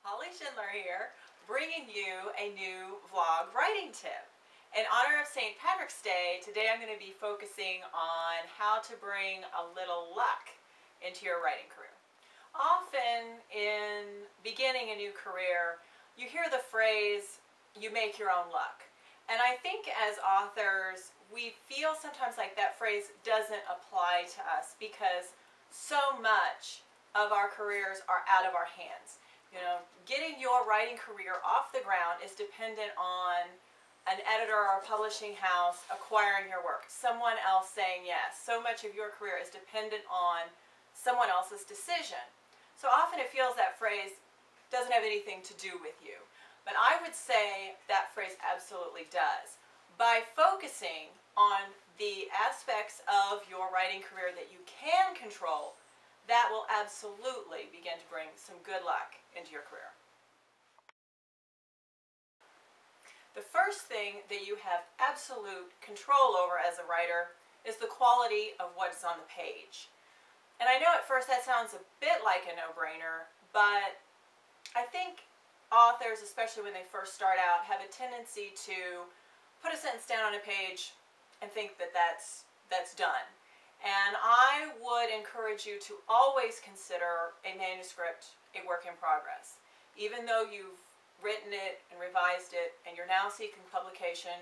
Schindler here, bringing you a new vlog writing tip. In honor of St. Patrick's Day, today I'm going to be focusing on how to bring a little luck into your writing career. Often in beginning a new career, you hear the phrase, you make your own luck. And I think as authors, we feel sometimes like that phrase doesn't apply to us because so much of our careers are out of our hands. You know, getting your writing career off the ground is dependent on an editor or a publishing house acquiring your work, someone else saying yes. So much of your career is dependent on someone else's decision. So often it feels that phrase doesn't have anything to do with you. But I would say that phrase absolutely does. By focusing on the aspects of your writing career that you can control, that will absolutely begin to bring some good luck into your career. The first thing that you have absolute control over as a writer is the quality of what's on the page. And I know at first that sounds a bit like a no-brainer, but I think authors, especially when they first start out, have a tendency to put a sentence down on a page and think that that's done. And I would encourage you to always consider a manuscript a work in progress. Even though you've written it and revised it and you're now seeking publication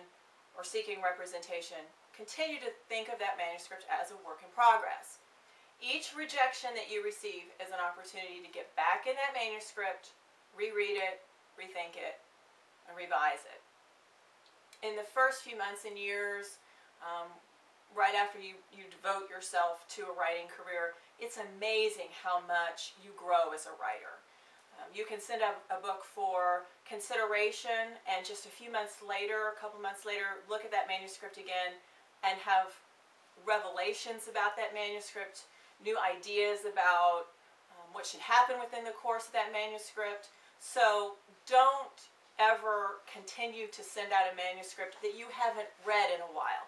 or seeking representation, continue to think of that manuscript as a work in progress. Each rejection that you receive is an opportunity to get back in that manuscript, reread it, rethink it, and revise it. In the first few months and years, right after you devote yourself to a writing career, it's amazing how much you grow as a writer. You can send a book for consideration and just a few months later, a couple months later, look at that manuscript again and have revelations about that manuscript, new ideas about what should happen within the course of that manuscript. So don't ever continue to send out a manuscript that you haven't read in a while.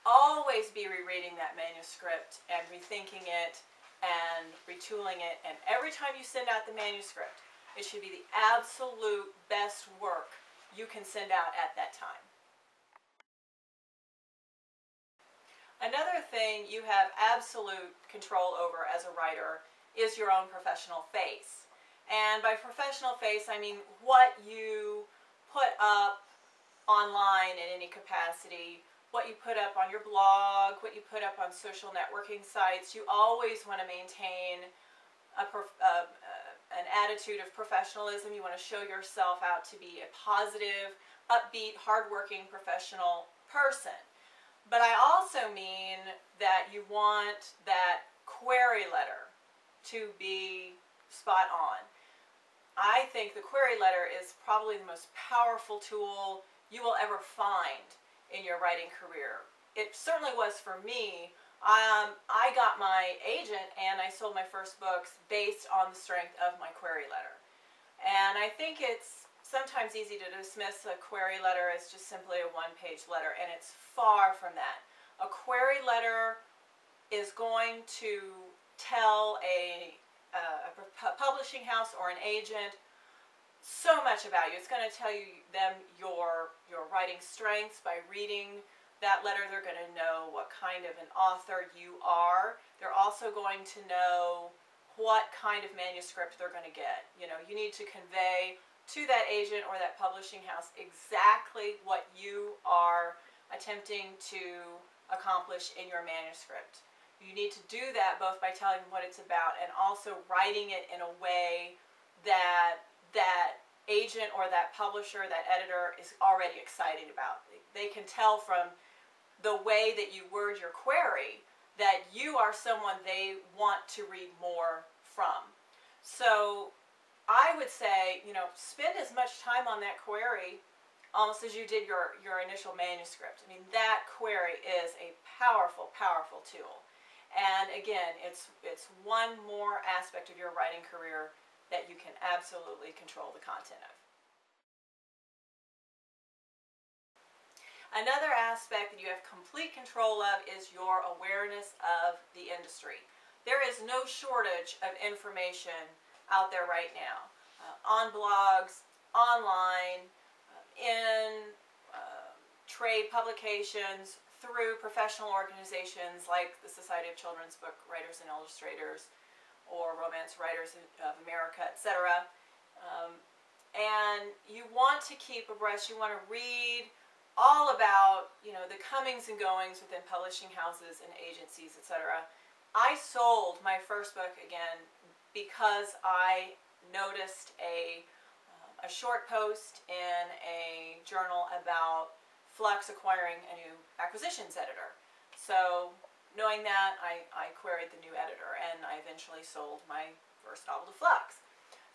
Always be rereading that manuscript and rethinking it and retooling it, and every time you send out the manuscript, it should be the absolute best work you can send out at that time. Another thing you have absolute control over as a writer is your own professional face. And by professional face, I mean what you put up online in any capacity, what you put up on your blog, what you put up on social networking sites. You always want to maintain an attitude of professionalism. You want to show yourself out to be a positive, upbeat, hardworking, professional person. But I also mean that you want that query letter to be spot on. I think the query letter is probably the most powerful tool you will ever find in your writing career. It certainly was for me. I got my agent and I sold my first books based on the strength of my query letter. And I think it's sometimes easy to dismiss a query letter as just simply a one-page letter, and it's far from that. A query letter is going to tell a publishing house or an agent so much about you. It's going to tell them your writing strengths. By reading that letter, they're going to know what kind of an author you are. They're also going to know what kind of manuscript they're going to get. You know, you need to convey to that agent or that publishing house exactly what you are attempting to accomplish in your manuscript. You need to do that both by telling them what it's about and also writing it in a way that that agent or that publisher, that editor is already excited about. They can tell from the way that you word your query that you are someone they want to read more from. So I would say, you know, spend as much time on that query almost as you did your initial manuscript. I mean, that query is a powerful, powerful tool. And again, it's one more aspect of your writing career that you can absolutely control the content of. Another aspect that you have complete control of is your awareness of the industry. There is no shortage of information out there right now. on blogs, online, in trade publications, through professional organizations like the Society of Children's Book Writers and Illustrators or Romance Writers of America, etc. And you want to keep abreast, you want to read all about, the comings and goings within publishing houses and agencies, etc. I sold my first book, again, because I noticed a short post in a journal about Flux acquiring a new acquisitions editor. So knowing that, I queried the new editor, and I eventually sold my first novel to Flux.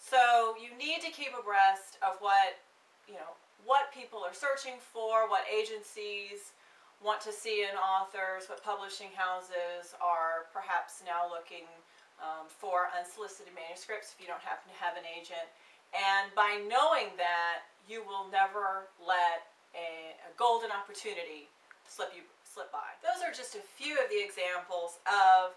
So you need to keep abreast of what people are searching for, what agencies want to see in authors, what publishing houses are perhaps now looking for unsolicited manuscripts if you don't happen to have an agent. And by knowing that, you will never let a golden opportunity slip by. Those are just a few of the examples of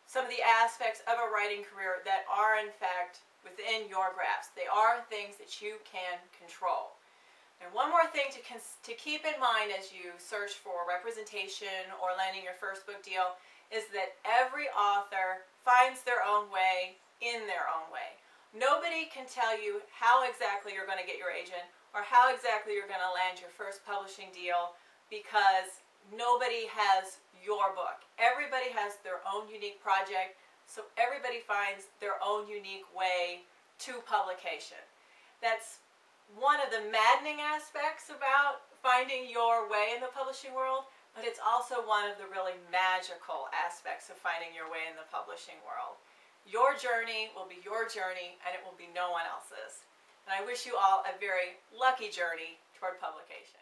some of the aspects of a writing career that are in fact within your grasp. They are things that you can control. And one more thing to keep in mind as you search for representation or landing your first book deal is that every author finds their own way in their own way. Nobody can tell you how exactly you're going to get your agent or how exactly you're going to land your first publishing deal, because nobody has your book. Everybody has their own unique project, so everybody finds their own unique way to publication. That's one of the maddening aspects about finding your way in the publishing world, but it's also one of the really magical aspects of finding your way in the publishing world. Your journey will be your journey, and it will be no one else's. And I wish you all a very lucky journey toward publication.